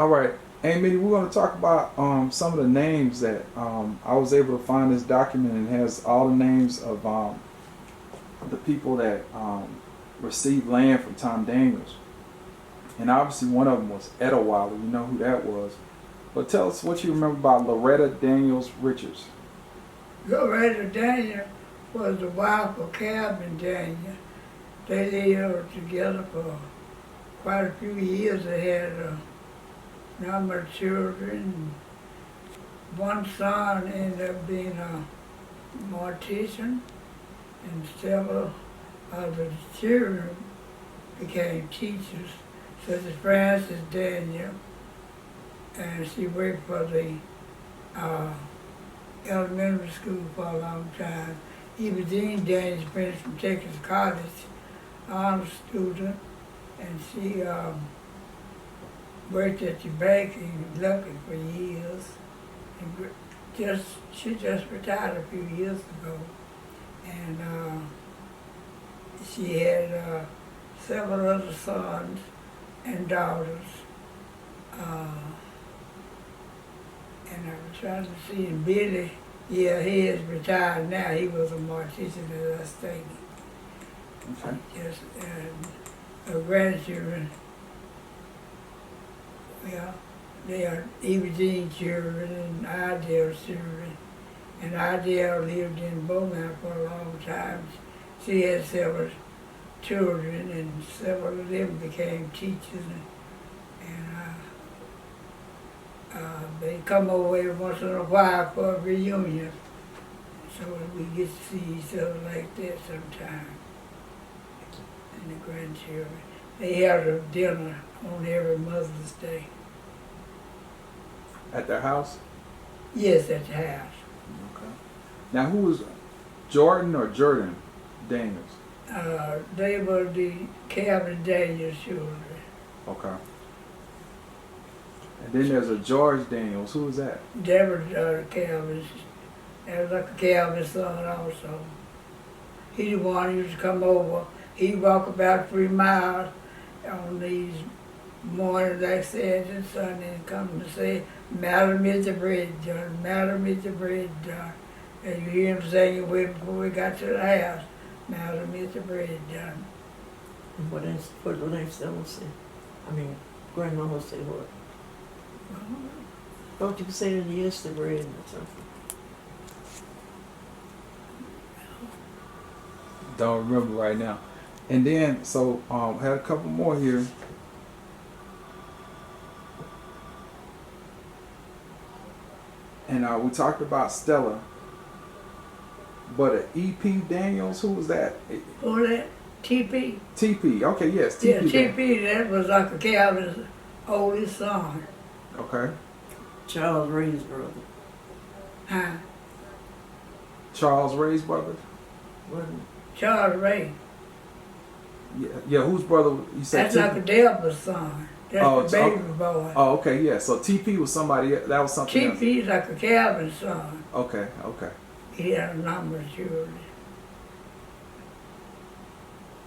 All right, Amy, we're going to talk about some of the names that I was able to find this document, and has all the names of the people that received land from Tom Daniels. And obviously one of them was Etowalla. You know who that was. But tell us what you remember about Loretta Daniels Richards. Loretta Daniel was the wife of Calvin Daniel. They lived together for quite a few years. They had a number of children. One son ended up being a mortician, and several of the children became teachers, such as Frances Daniel, and she worked for the elementary school for a long time. Eva Jean Daniels finished from Texas College, honor student, and she worked at the bank in Lucky for years. And she just retired a few years ago, and she had several other sons and daughters. And I was trying to see, and Billy, yeah, he is retired now. He was a mortician, as I stated. Okay. Yes, and her grandchildren, well, they are Eva Jean's children and Idell's children. And Idell lived in Beaumont for a long time. She had several children, and several of them became teachers. They come over every once in a while for a reunion, so we get to see each other like that sometime. And the grandchildren, they have a dinner on every Mother's Day. At their house? Yes, at the house. Okay. Now, who was Jordan or Jordan Daniels? They were the Calvin Daniels children. Okay. And then there's a George Daniels. Who was that? They were Calvin's. That was like a Calvin son also. He the one who used to come over. He'd walk about 3 miles on these mornings like Saturday and Sunday, and come to say, "Madam, is the bread done? Madam, is the bread done?" And you hear him singing with before we got to the house, "Madam, is the bread done?" And what did Stella say? I mean, Grandmama say what? Thought you say that yes to bread or something. Don't remember right now. And then, so had a couple more here. And we talked about Stella. But E.P. Daniels, who was that? Who that? TP? TP. Okay, yes. Yeah, TP. TP, that was like a Calvin's oldest son. Okay. Charles Ray's brother. Huh? Charles Ray's brother? Wasn't Charles Ray. Yeah, whose brother? You said That's TP? like a Delba's son. That's the baby boy. Oh, okay, yeah. So TP was somebody, that was something else. TP's like a Calvin's son. Okay. He had a number of children.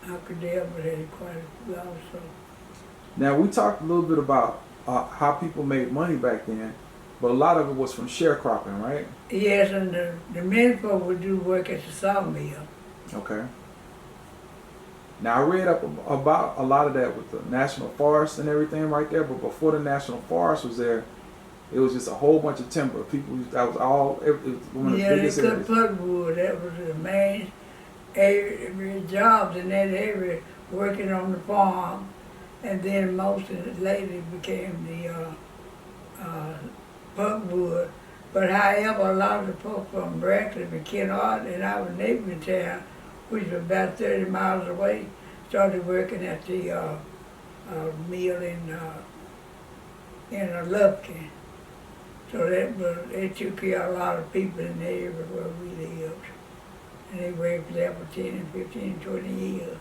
Uncle Delbert had quite a few also. Now, we talked a little bit about how people made money back then, but a lot of it was from sharecropping, right? Yes, and the men folk would do work at the sawmill. Okay. Now, I read up about a lot of that with the National Forest and everything right there, but before the National Forest was there, it was just a whole bunch of timber. People, that was all, it was one of the Yeah, they biggest cut areas. pulpwood. That was the main every jobs in that area, working on the farm. And then most of it later became the pulpwood. But however, a lot of the folks from Brackley and Kennard and our neighboring town, which was about 30 miles away, started working at the mill in Lufkin. So they took care of a lot of people in the area where we lived. And they worked there for 10 and 15 and 20 years.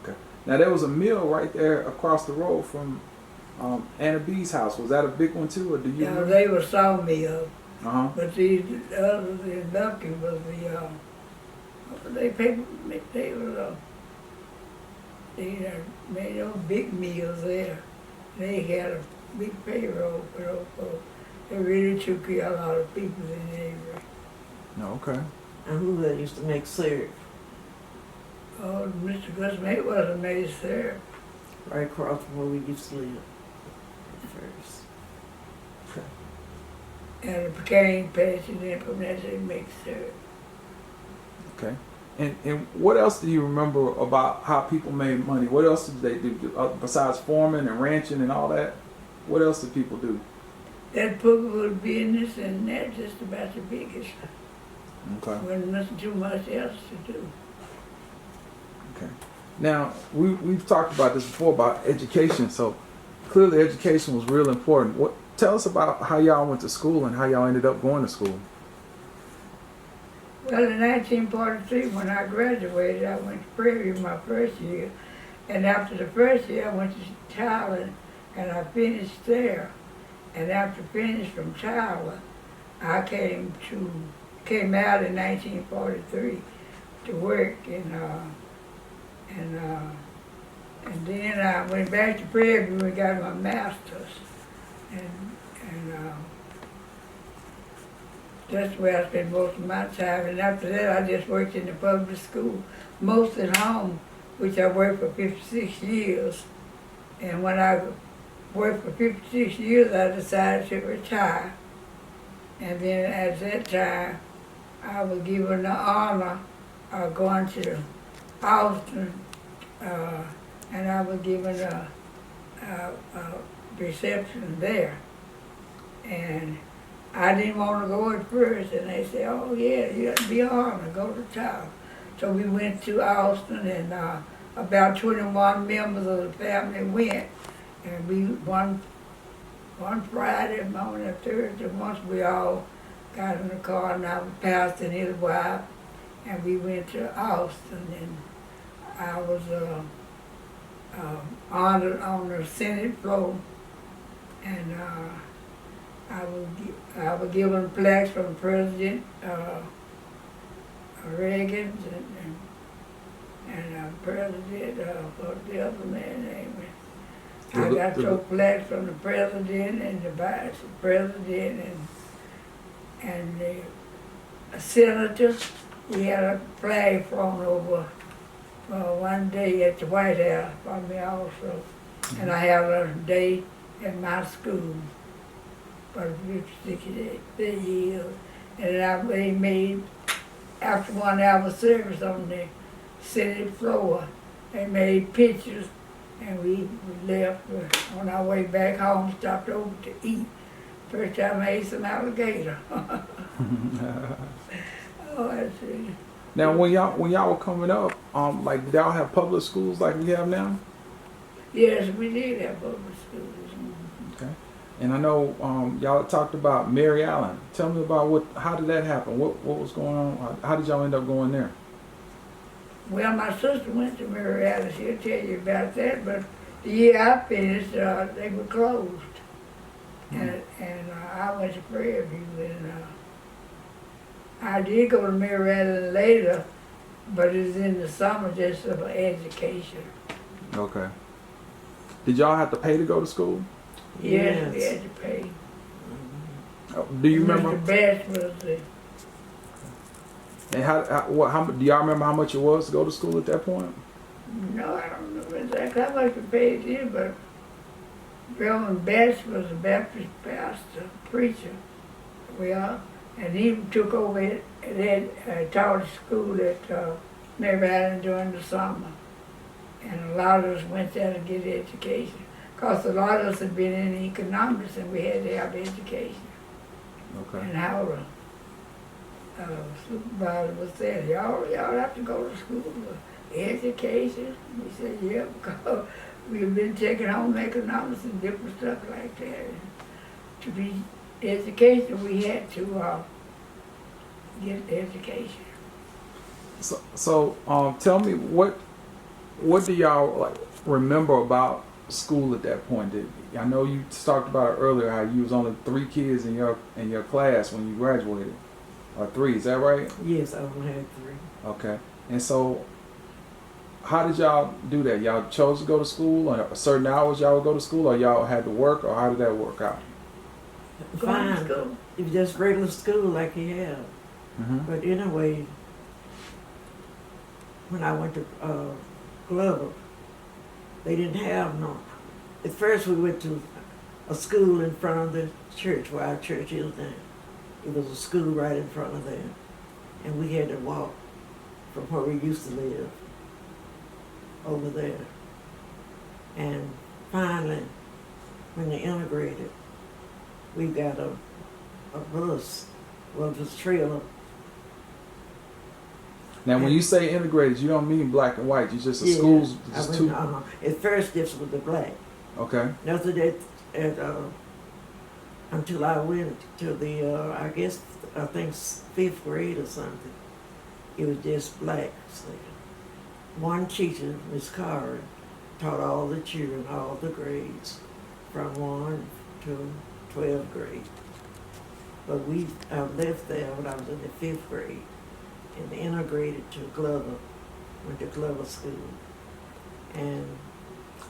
Okay. Now, there was a mill right there across the road from Anna B's house. Was that a big one too, or do you Now, remember? they were sawmill, Uh-huh. but these others in Lufkin was they made those big mills there. They had big payroll for those folks. They really took care of a lot of people in Avery. No, okay. And who that used to make syrup Oh, Mr. Gus May was a maid syrup. right across from where we used to live at first. And it became patient and from that they make syrup. Okay. And what else do you remember about how people made money? What else did they do besides farming and ranching and all that? What else did people do? That Pookawood business and that's just about the biggest. Okay. Wasn't nothing too much else to do. Okay. Now we've talked about this before about education. So clearly education was real important. What tell us about how y'all went to school and how y'all ended up going to school. Well, in 1943, when I graduated, I went to Prairie my first year. And after the first year, I went to Tyler and I finished there. And after finishing from Tyler, I came out in 1943 to work and then I went back to Prairie and got my master's. And that's where I spent most of my time. And after that, I just worked in the public school, most at home, which I worked for 56 years. And when I worked for 56 years, I decided to retire. And then at that time, I was given the honor of going to Austin, and I was given a reception there. And I didn't want to go at first, and they said, oh yeah, you have to be honored, go to town. So we went to Austin, and about 21 members of the family went. And we, one Friday morning or Thursday, once we all got in the car, and I was pastor and his wife, and we went to Austin, and I was honored on the Senate floor, and I was given plaques from President Reagan and President, what the other man's name is? I got those plaques from the President and the Vice President and the Senator. We had a flag thrown over one day at the White House for me also. And I had a day at my school for 56 years. And they made, after 1 hour service on the Senate floor, they made pictures, and we left on our way back home, stopped over to eat. First time I ate some alligator. Oh, that's it. Now, when y'all were coming up, like did y'all have public schools like we have now? Yes, we did have public schools. Okay. And I know y'all talked about Mary Allen. Tell me about how did that happen? What was going on? How did y'all end up going there? Well, my sister went to Mary Allen. She'll tell you about that. But the year I finished, they were closed. And I went to Prairie View, and I did go to Mary Allen later, but it was in the summer just for education. Okay. Did y'all have to pay to go to school? Yes, we had to pay. Do you remember? Mr. Bass was the And how do y'all remember how much it was to go to school at that point? No, I don't know exactly how much we paid here, but Reverend Bass was a Baptist pastor, preacher. And he took over and taught school at Mary Allen during the summer. And a lot of us went there to get education. Because a lot of us had been in economics and we had to have education. Okay. And our supervisor was saying, y'all have to go to school for education. We said, yeah, because we've been taking home economics and different stuff like that. And to be education, we had to get the education. So tell me what do y'all like remember about school at that point? I know you talked about it earlier how you was only 3 kids in your class when you graduated, or 3, is that right? Yes, I only had 3. Okay, and so how did y'all do that? Y'all chose to go to school, or certain hours y'all would go to school, or y'all had to work, or how did that work out? Going to Fine. school. It was just regular school like he had. Mm-hmm. But anyway, when I went to Glover, they didn't have no. At first, we went to a school in front of the church where our church is now. It was a school right in front of there, and we had to walk from where we used to live over there. And finally, when they integrated, we got a bus, well, it was a trailer. Now, when you say integrated, you don't mean black and white. You just the Yeah, schools, I just went, two. At first, this was the black. Okay. After that, until I went to the, I think 5th grade or something, it was just black. So one teacher, Miss Carr, taught all the children, all the grades, from 1 to 12th grade. But I left there when I was in the 5th grade and integrated to Glover, went to Glover School. And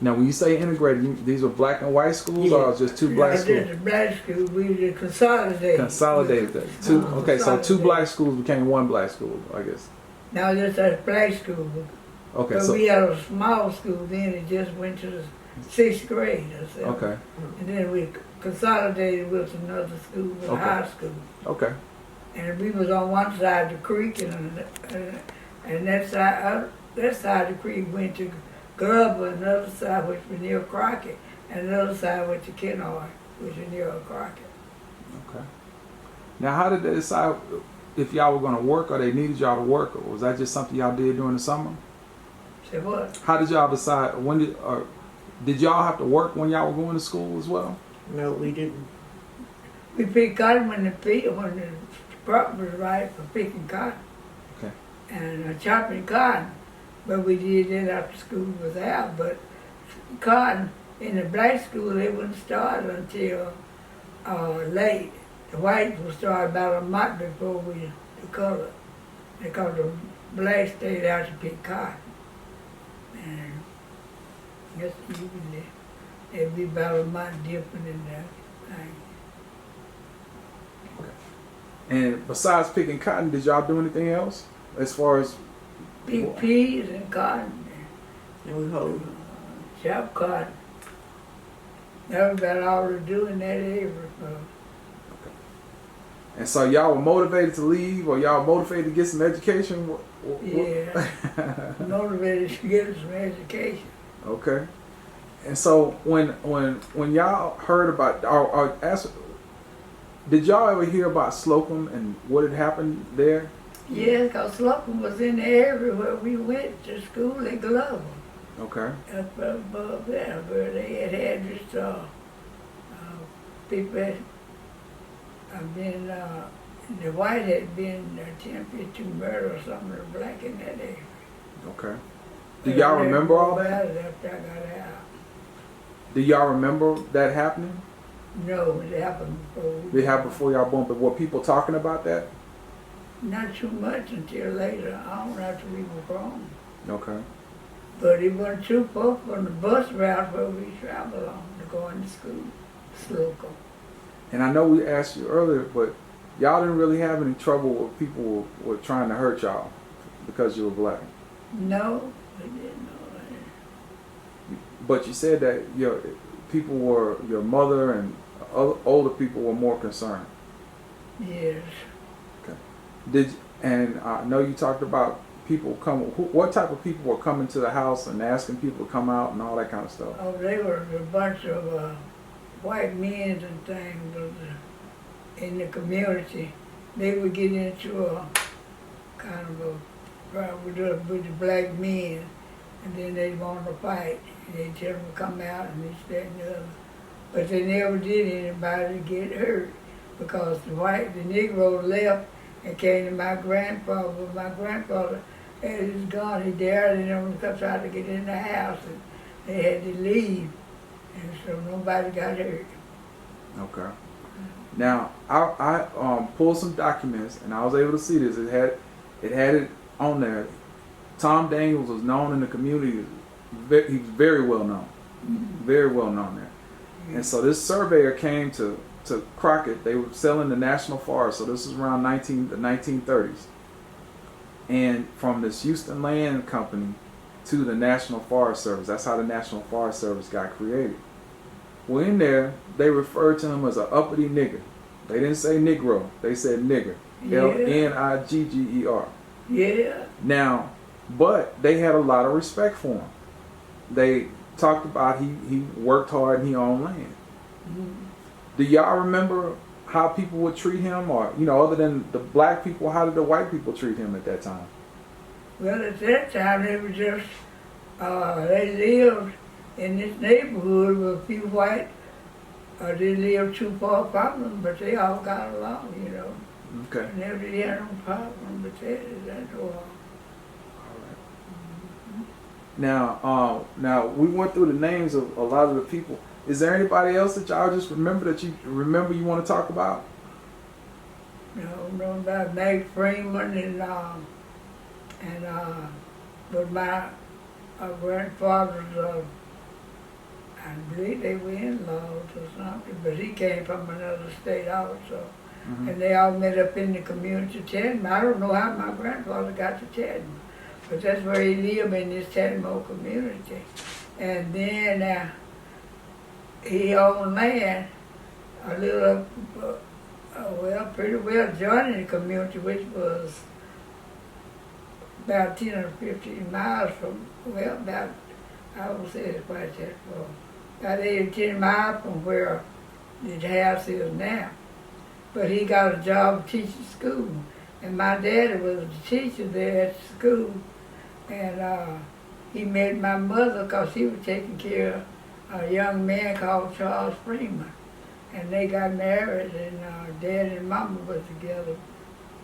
Now, when you say integrated, these were black and white schools, or just two black I schools? did the black school, we did consolidated. Consolidated that. Two. Uh-huh. Okay, so two Consolidated. black schools became one black school, I guess. Now just that black school. Okay, But so we had a small school then, it just went to the 6th grade or so. okay, And then we consolidated with another school, with a Okay. high school. okay, And we was on one side of the creek and that side of the creek went to Glover, and the other side which was near Crockett, and the other side went to Kenard, which is near Crockett. okay. Now, how did they decide if y'all were going to work, or they needed y'all to work, or was that just something y'all did during the summer? Say what? How did y'all decide? Did y'all have to work when y'all were going to school as well? no, we didn't. We picked cotton when the crop was right for picking cotton. Okay. And chopping cotton. But we did that after school was out. But cotton in the black school, they wouldn't start until late. The whites would start about a month before the color. Because the blacks stayed out to pick cotton. And I guess usually it'd be about a month different in that thing. And besides picking cotton, did y'all do anything else as far as? Pick peas and cotton. And we hold. Chop cotton. That was about all to do in that area. And so y'all were motivated to leave, or y'all motivated to get some education? Yeah. Motivated to get some education. Okay. And so when y'all heard about, or ask, did y'all ever hear about Slocum and what had happened there? Yeah, because Slocum was in the area where we went to school in Glover. Okay. Up above there, where they had this, people had been, the white had been attempted to murder some of the black in that area. Okay. Do y'all remember all that? After I got out. Do y'all remember that happening? No, it happened before. It happened before y'all born, but were people talking about that? Not too much until later on after we were grown. Okay. But it wasn't too far from the bus route where we traveled on to go into school, Slocum. And I know we asked you earlier, but y'all didn't really have any trouble with people were trying to hurt y'all because you were black. No, we didn't know that. But you said that your mother and older people were more concerned. Yes. And I know you talked about people coming. What type of people were coming to the house and asking people to come out and all that kind of stuff? Oh, they were a bunch of white men and things in the community. They would get into a kind of a problem with the black men, and then they wanted to fight. And they tell them to come out and this, that, and the other. But they never did anybody get hurt because the Negro left and came to my grandfather. My grandfather had his gun. He dared them to try to get in the house, and they had to leave, and so nobody got hurt. Okay. Now I pulled some documents and I was able to see this. It had it on there. Tom Daniels was known in the community. He was very well known, very well known there. And so this surveyor came to Crockett. They were selling the National Forest, so this was around the 1930s. And from this Houston Land Company to the National Forest Service. That's how the National Forest Service got created. Well, in there, they referred to him as an uppity nigger. They didn't say Negro. They said nigger. Yeah. L-N-I-G-G-E-R. Yeah. Now, but they had a lot of respect for him. They talked about he worked hard and he owned land. Do y'all remember how people would treat him, or other than the black people, how did the white people treat him at that time? Well, at that time, it was just, they lived in this neighborhood with a few white. They lived too far from them, but they all got along, Okay. And never did have no problem, but that's all. Now we went through the names of a lot of the people. Is there anybody else that y'all just remember you want to talk about? Know about Meg Freeman but my grandfather's, I believe they were in-laws or something, but he came from another state also. Mm-hmm. And they all met up in the community of Tedman. I don't know how my grandfather got to Tedman, but that's where he lived, in this Tedman community. And then he owned land, a little, pretty well joining the community, which was about 10 or 15 miles from, I would say it's quite that far, about 8 or 10 miles from where the house is now. But he got a job teaching school, and my daddy was a teacher there at the school, and he met my mother because he was taking care of a young man called Charles Freeman, and they got married, and Dad and Mama was together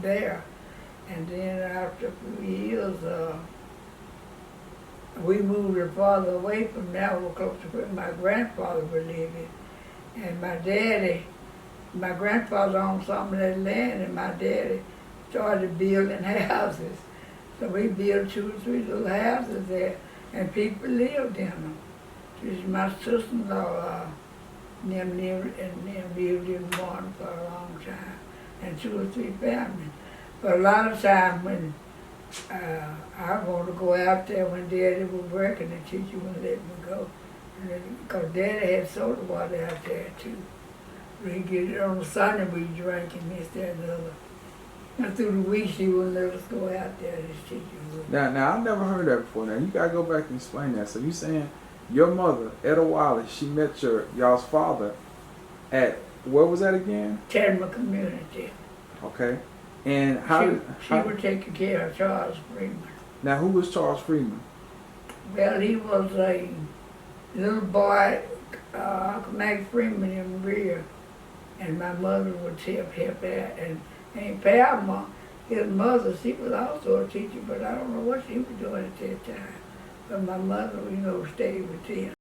there. And then after a few years, we moved farther away from there, we were close to where my grandfather was living. And my grandfather owned some of that land, and my daddy started building houses. So we built 2 or 3 little houses there, and people lived in them. This is my sister-in-law, them lived in one for a long time, and 2 or 3 families. But a lot of times when I want to go out there when Daddy was working, the teacher wouldn't let me go. Because Daddy had soda water out there too. We get it on Sunday, we drank and this, that, and the other. And through the week, she wouldn't let us go out there, this teacher would. Now I've never heard that before. Now you gotta go back and explain that. So you saying your mother, Etta Wiley, she met y'all's father at, where was that again? Tedman community. Okay. And She was taking care of Charles Freeman. Now who was Charles Freeman? Well, he was a little boy, Uncle Mac Freeman in Rear, and my mother would help out. And Aunt Palma, his mother, she was also a teacher, but I don't know what she was doing at that time. But my mother, stayed with him.